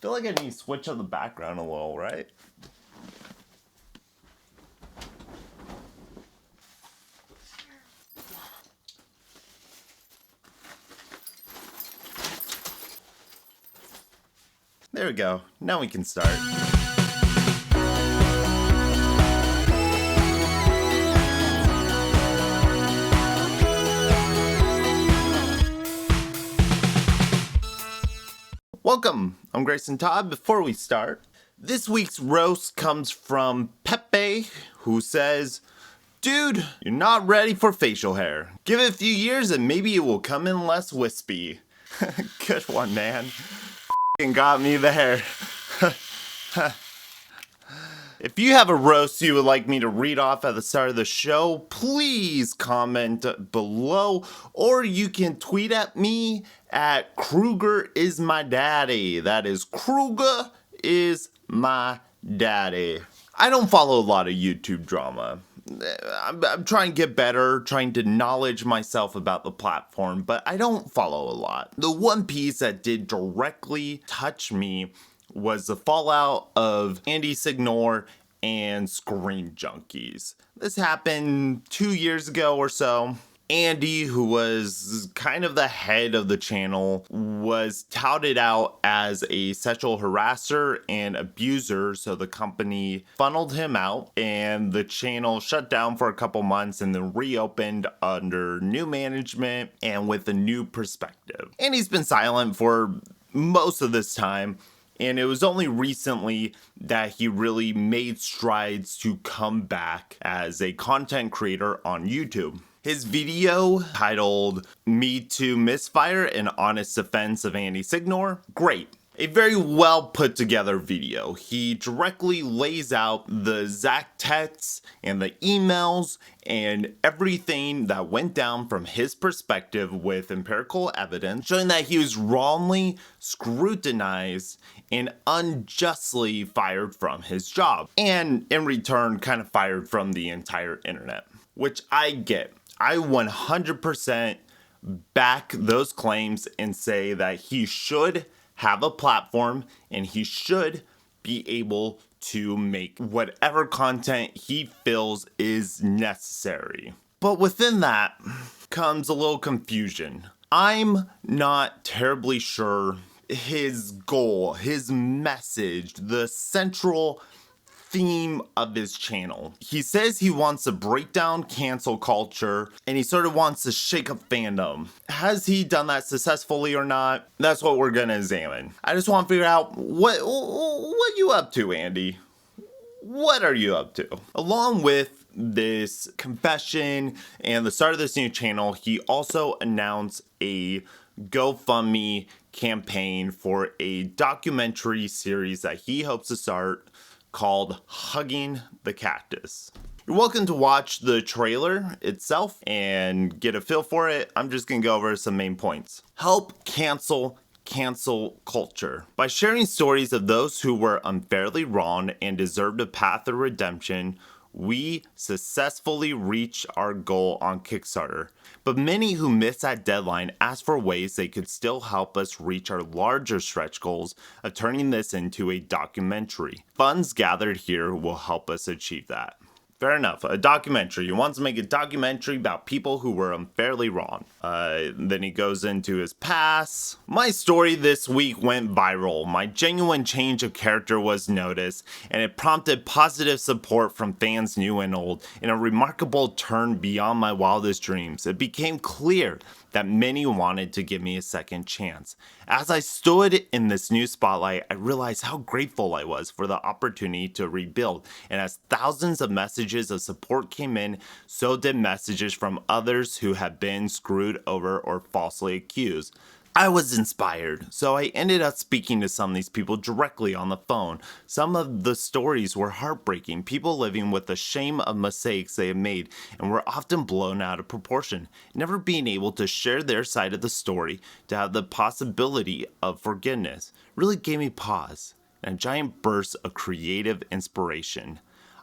feel like I need to switch up the background a little, right? There we go. Now we can start. Welcome, I'm Grayson Todd. Before we start, this week's roast comes from Pepe, who says, "Dude, you're not ready for facial hair. Give it a few years and maybe it will come in less wispy." Good one, man. F***ing got me there. If you have a roast you would like me to read off at the start of the show, please comment below, or you can tweet at me at Kruger is my daddy. That is Kruger is my daddy. I don't follow a lot of YouTube drama. I'm trying to get better, trying to knowledge myself about the platform, but I don't follow a lot. The one piece that did directly touch me was the fallout of Andy Signore and Screen Junkies. This happened 2 years ago or so. Andy, who was kind of the head of the channel, was touted out as a sexual harasser and abuser, so the company funneled him out and the channel shut down for a couple months and then reopened under new management and with a new perspective. And he's been silent for most of this time, and it was only recently that he really made strides to come back as a content creator on YouTube. His video titled "Me Too Misfire, an Honest Defense of Andy Signore," great. A very well put together video. He directly lays out the exact texts and the emails and everything that went down from his perspective with empirical evidence, showing that he was wrongly scrutinized and unjustly fired from his job. And in return, kind of fired from the entire internet, which I get. I 100% back those claims and say that he should have a platform and he should be able to make whatever content he feels is necessary. But within that comes a little confusion. I'm not terribly sure his goal, his message, the central theme of his channel. He says he wants to break down cancel culture and he sort of wants to shake up fandom. Has he done that successfully or not? That's what we're gonna examine. I just want to figure out what you up to, Andy? What are you up to? Along with this confession and the start of this new channel, he also announced a GoFundMe campaign for a documentary series that he hopes to start called Hugging the Cactus. You're welcome to watch the trailer itself and get a feel for it. I'm just gonna go over some main points. Help cancel culture. By sharing stories of those who were unfairly wronged and deserved a path of redemption, we successfully reached our goal on Kickstarter. But many who missed that deadline asked for ways they could still help us reach our larger stretch goals of turning this into a documentary. Funds gathered here will help us achieve that. Fair enough, a documentary. He wants to make a documentary about people who were unfairly wronged. Then he goes into his past. My story this week went viral. My genuine change of character was noticed, and it prompted positive support from fans new and old. In a remarkable turn beyond my wildest dreams, it became clear that many wanted to give me a second chance. As I stood in this new spotlight, I realized how grateful I was for the opportunity to rebuild. And as thousands of messages of support came in, so did messages from others who had been screwed over or falsely accused. I was inspired, so I ended up speaking to some of these people directly on the phone. Some of the stories were heartbreaking, people living with the shame of mistakes they had made and were often blown out of proportion, never being able to share their side of the story to have the possibility of forgiveness. Really gave me pause and a giant burst of creative inspiration.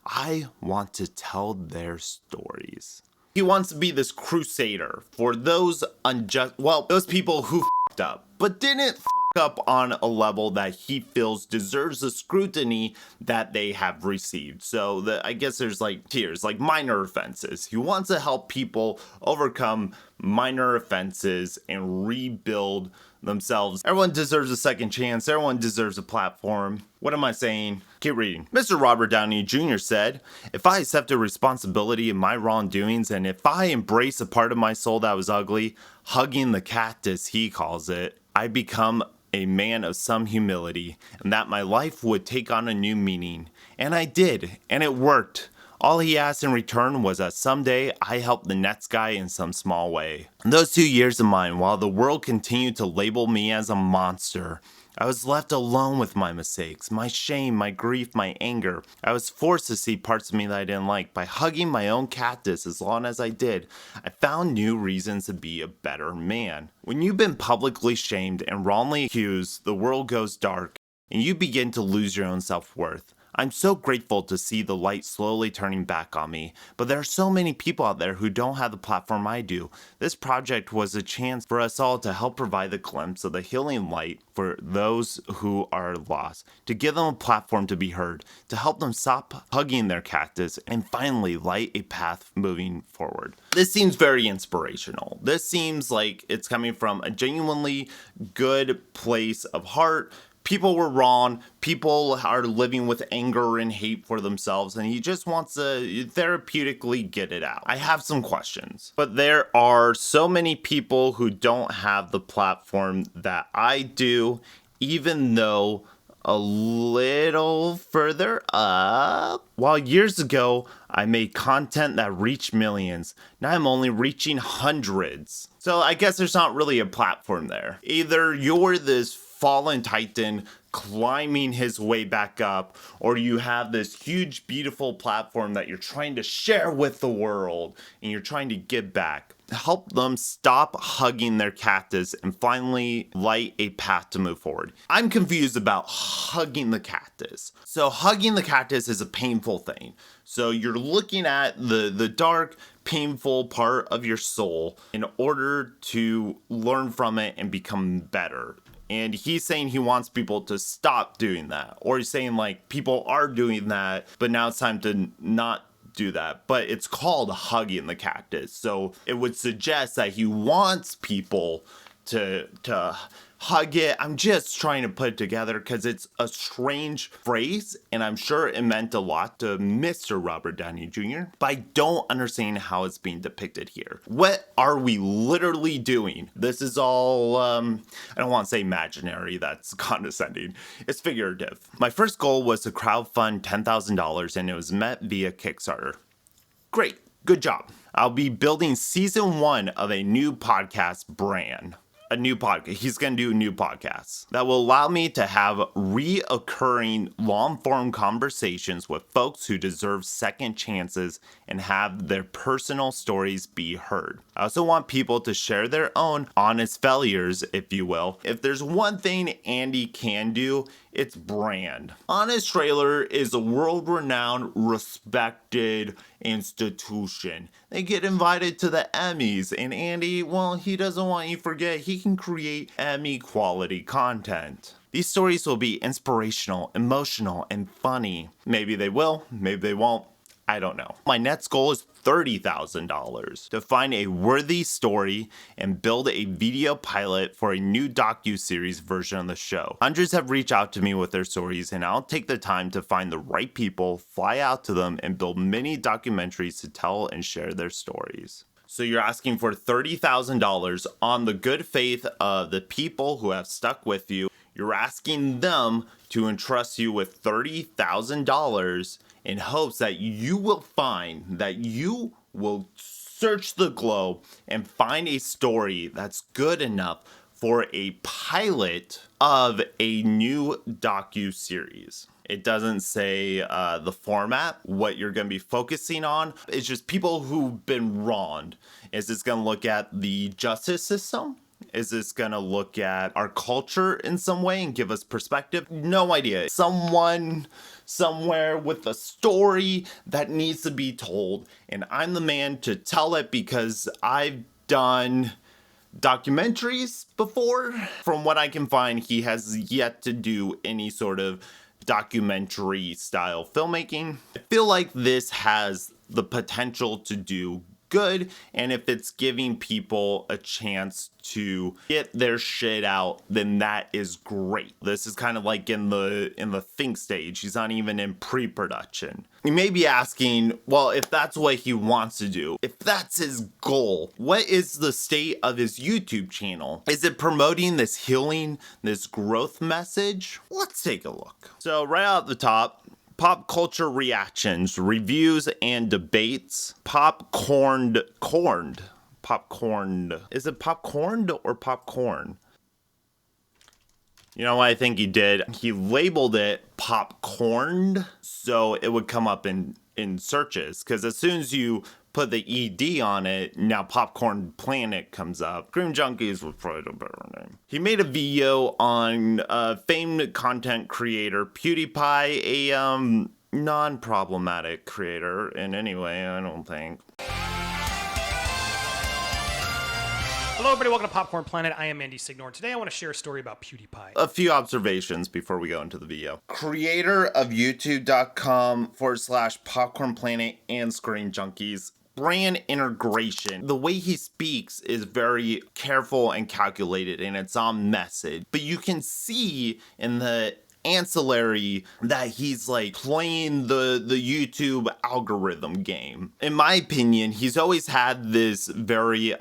I want to tell their stories. He wants to be this crusader for those those people who f***ed up, but didn't f up on a level that he feels deserves the scrutiny that they have received. So I guess there's like tiers, like minor offenses. He wants to help people overcome minor offenses and rebuild themselves. Everyone deserves a second chance. Everyone deserves a platform. What am I saying? Keep reading. Mr. Robert Downey Jr. said, "If I accepted responsibility of my wrongdoings and if I embrace a part of my soul that was ugly, hugging the cactus, he calls it, I become a man of some humility, and that my life would take on a new meaning. And I did, and it worked. All he asked in return was that someday I help the next guy in some small way." In those 2 years of mine, while the world continued to label me as a monster, I was left alone with my mistakes, my shame, my grief, my anger. I was forced to see parts of me that I didn't like. By hugging my own cactus as long as I did, I found new reasons to be a better man. When you've been publicly shamed and wrongly accused, the world goes dark and you begin to lose your own self-worth. I'm so grateful to see the light slowly turning back on me, but there are so many people out there who don't have the platform I do. This project was a chance for us all to help provide the glimpse of the healing light for those who are lost, to give them a platform to be heard, to help them stop hugging their cactus, and finally light a path moving forward. This seems very inspirational. This seems like it's coming from a genuinely good place of heart. People were wrong. People are living with anger and hate for themselves, and he just wants to therapeutically get it out. I have some questions, but there are so many people who don't have the platform that I do, even though a little further up. While years ago, I made content that reached millions, now I'm only reaching hundreds. So I guess there's not really a platform there. Either you're this fallen titan climbing his way back up, or you have this huge, beautiful platform that you're trying to share with the world and you're trying to give back. Help them stop hugging their cactus and finally light a path to move forward. I'm confused about hugging the cactus. So hugging the cactus is a painful thing. So you're looking at the dark, painful part of your soul in order to learn from it and become better. And he's saying he wants people to stop doing that. Or he's saying like people are doing that, but now it's time to not do that. But it's called hugging the cactus. So it would suggest that he wants people to hug it. I'm just trying to put it together because it's a strange phrase, and I'm sure it meant a lot to Mr. Robert Downey Jr., but I don't understand how it's being depicted here. What are we literally doing? This is all, I don't want to say imaginary, that's condescending. It's figurative. My first goal was to crowdfund $10,000, and it was met via Kickstarter. Great, good job. I'll be building season 1 of a new podcast brand. A new podcast. He's going to do new podcasts that will allow me to have reoccurring long-form conversations with folks who deserve second chances and have their personal stories be heard. I also want people to share their own honest failures, if you will. If there's one thing Andy can do, it's brand. Honest Trailer is a world-renowned, respected institution. They get invited to the Emmys, and Andy, well, he doesn't want you to forget he can create Emmy quality content. These stories will be inspirational, emotional, and funny. Maybe they will, maybe they won't. I don't know. My next goal is $30,000 to find a worthy story and build a video pilot for a new docu-series version of the show. Hundreds have reached out to me with their stories, and I'll take the time to find the right people, fly out to them, and build mini documentaries to tell and share their stories. So you're asking for $30,000 on the good faith of the people who have stuck with you. You're asking them to entrust you with $30,000 in hopes that you will search the globe and find a story that's good enough for a pilot of a new docu-series. It doesn't say the format, what you're going to be focusing on. It's just people who've been wronged. Is this going to look at the justice system? Is this going to look at our culture in some way and give us perspective? No idea. Someone somewhere with a story that needs to be told, and I'm the man to tell it because I've done documentaries before. From what I can find, he has yet to do any sort of documentary style filmmaking. I feel like this has the potential to do good, and if it's giving people a chance to get their shit out, then that is great. This is kind of like in the think stage. He's not even in pre-production. You may be asking, well, if that's what he wants to do, if that's his goal, what is the state of his YouTube channel? Is it promoting this healing, this growth message? Let's take a look. So right out the top, pop culture reactions, reviews, and debates. Popcorned. Is it popcorned or popcorn? You know what I think he did? He labeled it popcorned so it would come up in searches. Because as soon as you put the ED on it, now Popcorn Planet comes up. Scream Junkies was probably the better name. He made a video on famed content creator PewDiePie, a non-problematic creator in any way, I don't think. Hello everybody, welcome to Popcorn Planet. I am Andy Signore. Today I want to share a story about PewDiePie. A few observations before we go into the video. Creator of YouTube.com/Popcorn Planet and Screen Junkies. Brand integration. The way he speaks is very careful and calculated, and it's on message. But you can see in the ancillary that he's like playing the YouTube algorithm game. In my opinion, he's always had this very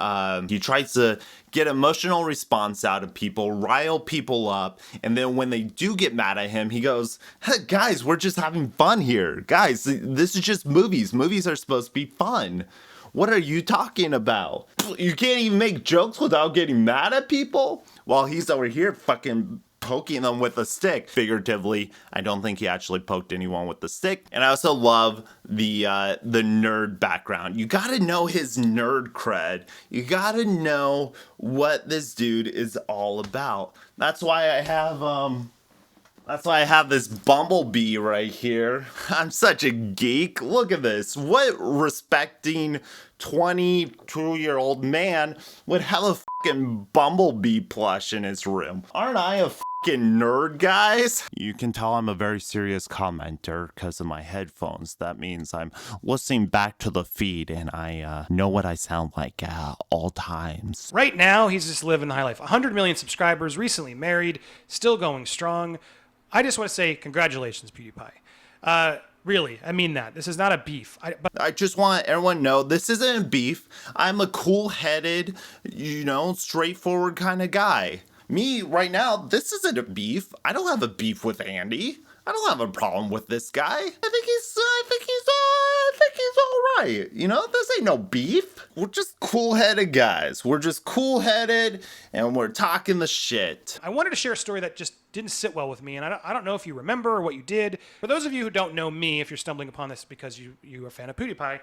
he tries to get emotional response out of people, rile people up, and then when they do get mad at him, he goes, hey, guys, we're just having fun here. Guys, this is just movies. Movies are supposed to be fun. What are you talking about? You can't even make jokes without getting mad at people? While he's over here fucking poking them with a stick. Figuratively, I don't think he actually poked anyone with the stick. And I also love the nerd background. You gotta know his nerd cred. You gotta know what this dude is all about. That's why I have this bumblebee right here. I'm such a geek. Look at this. What respecting 22-year-old man would have a fucking bumblebee plush in his room? Aren't I a fucking nerd, guys? You can tell I'm a very serious commenter because of my headphones. That means I'm listening back to the feed and I know what I sound like at all times. Right now, he's just living the high life. 100 million subscribers, recently married, still going strong. I just want to say congratulations, PewDiePie. Really, I mean that. This is not a beef. I just want everyone to know this isn't a beef. I'm a cool-headed, straightforward kind of guy. Me, right now, this isn't a beef. I don't have a beef with Andy. I don't have a problem with this guy. I think he's all right. This ain't no beef. We're just cool-headed guys. We're just cool-headed, and we're talking the shit. I wanted to share a story that just didn't sit well with me, and I don't know if you remember or what you did. For those of you who don't know me, if you're stumbling upon this because you are a fan of PewDiePie,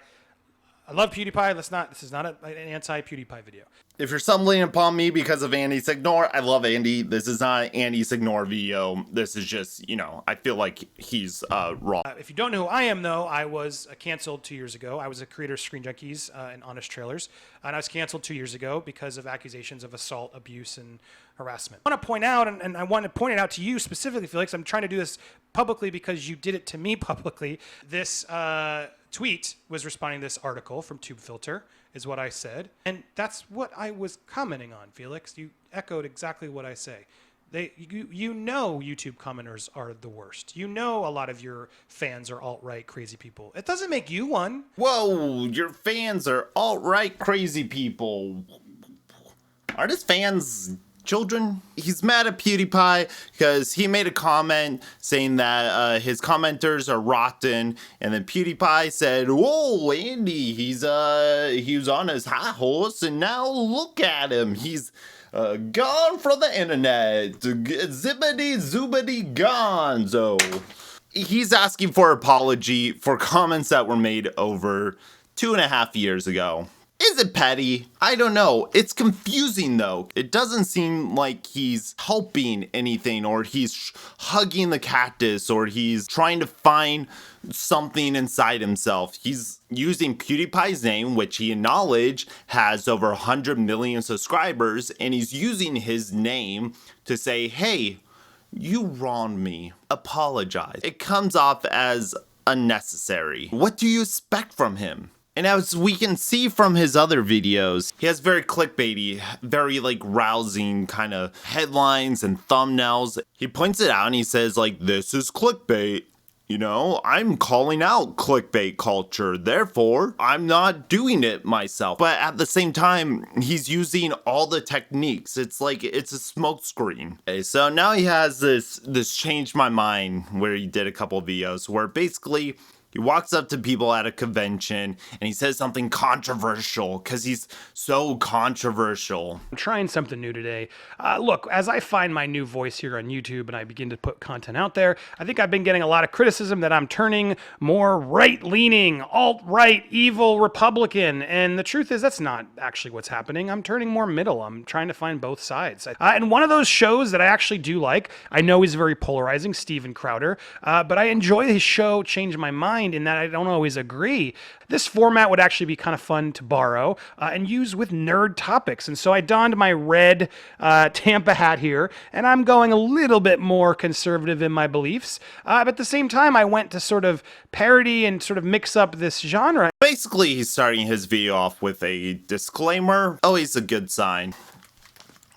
I love PewDiePie. This is not an anti-PewDiePie video. If you're stumbling upon me because of Andy Signore, I love Andy. This is not an Andy Signore video. This is just, I feel like he's wrong. If you don't know who I am, though, I was canceled 2 years ago. I was a creator of Screen Junkies and Honest Trailers, and I was canceled 2 years ago because of accusations of assault, abuse, and harassment. I want to point out, and I want to point it out to you specifically, Felix. I'm trying to do this publicly because you did it to me publicly. This tweet was responding to this article from TubeFilter, is what I said. And that's what I was commenting on, Felix. You echoed exactly what I say. YouTube commenters are the worst. A lot of your fans are alt-right crazy people. It doesn't make you one. Whoa, your fans are alt-right crazy people. Are his fans children? He's mad at PewDiePie because he made a comment saying that his commenters are rotten, and then PewDiePie said, whoa, Andy, he was on his high horse, and now look at him. He's gone from the internet. Zippity zoobity gonzo. He's asking for apology for comments that were made over 2.5 years ago. Is it petty? I don't know. It's confusing though. It doesn't seem like he's helping anything, or he's hugging the cactus, or he's trying to find something inside himself. He's using PewDiePie's name, which he acknowledged has over 100 million subscribers, and he's using his name to say, hey, you wronged me. Apologize. It comes off as unnecessary. What do you expect from him? And as we can see from his other videos, he has very clickbaity, very like rousing kind of headlines and thumbnails. He points it out and he says like, this is clickbait. You know, I'm calling out clickbait culture, therefore I'm not doing it myself. But at the same time, he's using all the techniques. It's like, it's a smokescreen. Okay, so now he has this Change My Mind, where he did a couple of videos where basically he walks up to people at a convention and he says something controversial because he's so controversial. I'm trying something new today. Look, as I find my new voice here on YouTube and I begin to put content out there, I think I've been getting a lot of criticism that I'm turning more right-leaning, alt-right, evil Republican. And the truth is that's not actually what's happening. I'm turning more middle. I'm trying to find both sides. And one of those shows that I actually do like, I know he's very polarizing, Steven Crowder, but I enjoy his show Change My Mind in that I don't always agree. This format would actually be kind of fun to borrow and use with nerd topics. And so I donned my red Tampa hat here, and I'm going a little bit more conservative in my beliefs. But at the same time, I went to sort of parody and sort of mix up this genre. Basically, he's starting his video off with a disclaimer. Always a good sign.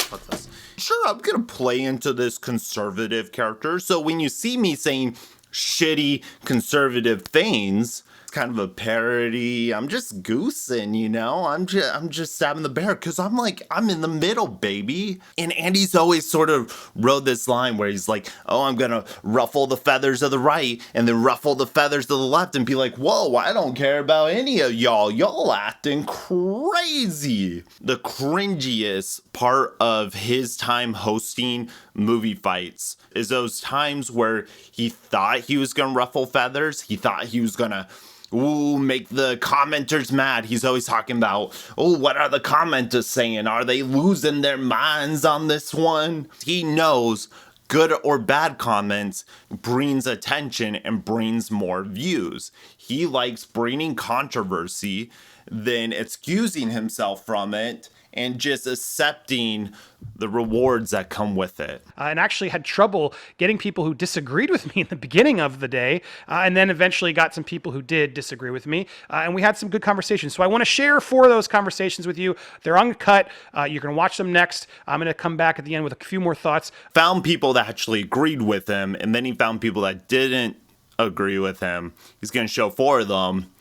What's this? Sure, I'm gonna play into this conservative character, so when you see me saying shitty conservative things, it's kind of a parody. I'm just goosing, you know? I'm just stabbing the bear because I'm in the middle, baby. And Andy's always sort of wrote this line where he's like, oh, I'm gonna ruffle the feathers of the right and then ruffle the feathers of the left and be like, whoa, I don't care about any of y'all. Y'all acting crazy. The cringiest part of his time hosting movie fights is those times where he thought he was gonna ruffle feathers. He thought he was gonna make the commenters mad. He's always talking about, oh, what are the commenters saying? Are they losing their minds on this one? He knows good or bad comments brings attention and brings more views. He likes bringing controversy, then excusing himself from it, and just accepting the rewards that come with it. And actually had trouble getting people who disagreed with me in the beginning of the day, and then eventually got some people who did disagree with me, and we had some good conversations. So I want to share 4 of those conversations with you. They're uncut. You can watch them next. I'm going to come back at the end with a few more thoughts. Found people that actually agreed with him, and then he found people that didn't agree with him. He's going to show 4 of them.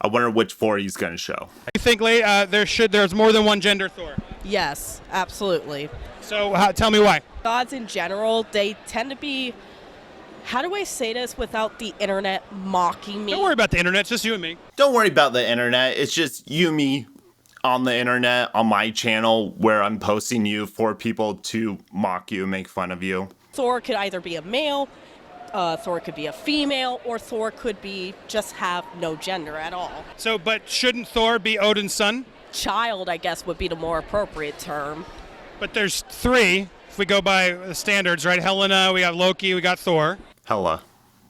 I wonder which 4 he's going to show. You think there's more than one gender Thor? Yes, absolutely. So tell me why. Gods in general, they tend to be, how do I say this without the internet mocking me? Don't worry about the internet, it's just you and me. Don't worry about the internet. It's just you, me, on the internet, on my channel, where I'm posting you for people to mock you, make fun of you. Thor could either be a male, Thor could be a female, or Thor could be just have no gender at all. So, but shouldn't Thor be Odin's son? Child, I guess, would be the more appropriate term. But there's 3, if we go by the standards, right? Helena, we got Loki, we got Thor. Hela,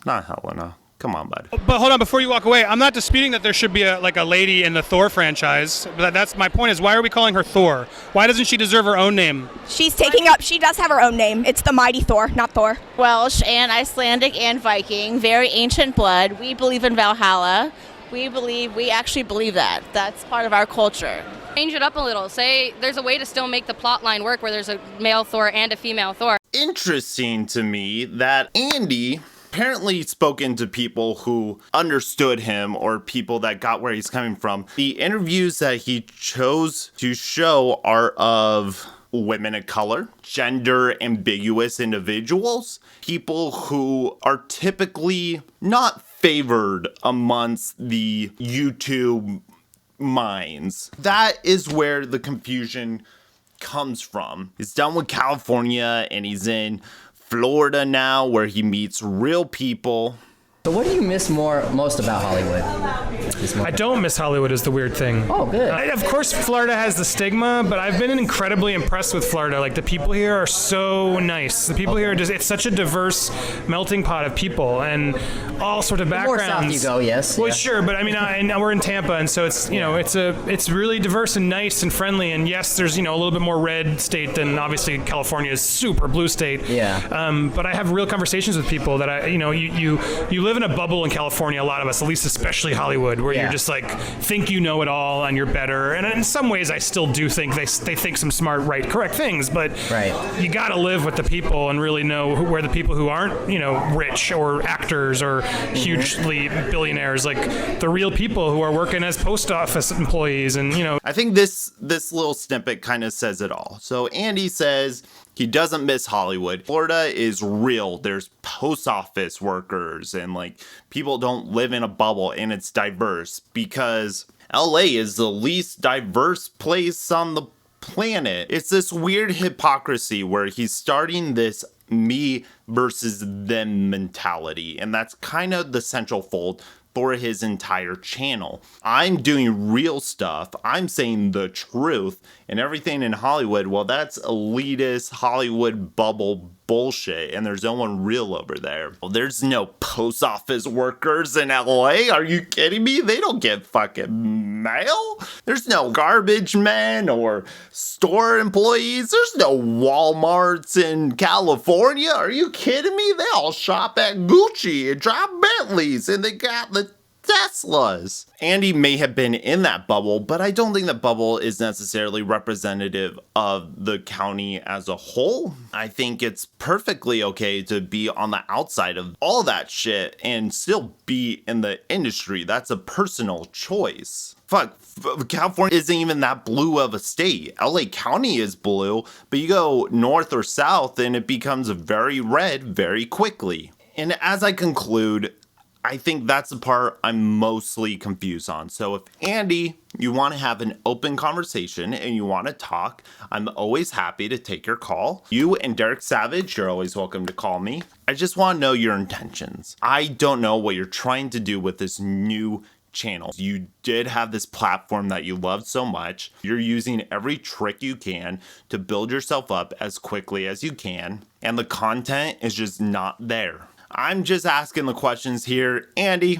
not Helena. Come on, bud. But hold on, before you walk away, I'm not disputing that there should be a lady in the Thor franchise. But that's my point is, why are we calling her Thor? Why doesn't she deserve her own name? She does have her own name. It's the Mighty Thor, not Thor. Welsh and Icelandic and Viking, very ancient blood. We believe in Valhalla. We actually believe that. That's part of our culture. Change it up a little. Say there's a way to still make the plot line work where there's a male Thor and a female Thor. Interesting to me that Andy apparently spoken to people who understood him or people that got where he's coming from. The interviews that he chose to show are of women of color, gender ambiguous individuals, people who are typically not favored amongst the YouTube minds. That is where the confusion comes from. He's done with California and he's in Florida now, where he meets real people. So what do you miss most about Hollywood? I don't miss Hollywood is the weird thing. Oh, good. Of course, Florida has the stigma, but I've been incredibly impressed with Florida. Like, the people here are so nice. The people here are just, it's such a diverse melting pot of people and all sorts of backgrounds. The more south you go, yes. Well, yeah. sure, but I mean, we're in Tampa, and so it's, it's really diverse and nice and friendly. And yes, there's, a little bit more red state than obviously California is super blue state. Yeah. But I have real conversations with people that you live in a bubble in California, a lot of us, at least especially Hollywood, where you're just like, think you know it all and you're better. And in some ways, I still do think they think some smart, correct things, but you got to live with the people and really know where the people who aren't, rich or actors or hugely billionaires, like the real people who are working as post office employees. And, I think this little snippet kind of says it all. So Andy says he doesn't miss Hollywood. Florida is real. There's post office workers and people don't live in a bubble, and it's diverse because LA is the least diverse place on the planet. It's this weird hypocrisy where he's starting this me versus them mentality, and that's kind of the central fold for his entire channel. I'm doing real stuff. I'm saying the truth, and everything in Hollywood, well, that's elitist Hollywood bubble bullshit, and there's no one real over there. Well, there's no post office workers in LA. Are you kidding me? They don't get fucking mail. There's no garbage men or store employees. There's no Walmarts in California. Are you kidding me? They all shop at Gucci and drive Bentleys, and they got the Teslas. Andy may have been in that bubble, but I don't think that bubble is necessarily representative of the county as a whole. I think it's perfectly okay to be on the outside of all that shit and still be in the industry. That's a personal choice. Fuck, California isn't even that blue of a state. LA County is blue, but you go north or south and it becomes very red very quickly. And as I conclude, I think that's the part I'm mostly confused on. So if Andy, you want to have an open conversation and you want to talk, I'm always happy to take your call. You and Derek Savage, you're always welcome to call me. I just want to know your intentions. I don't know what you're trying to do with this new channel. You did have this platform that you love so much. You're using every trick you can to build yourself up as quickly as you can, and the content is just not there. I'm just asking the questions here. Andy,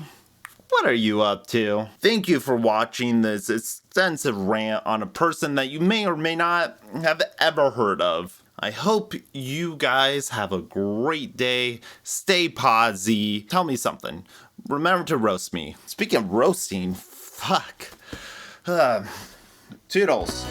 what are you up to? Thank you for watching this extensive rant on a person that you may or may not have ever heard of. I hope you guys have a great day. Stay posy. Tell me something. Remember to roast me. Speaking of roasting, fuck. Toodles.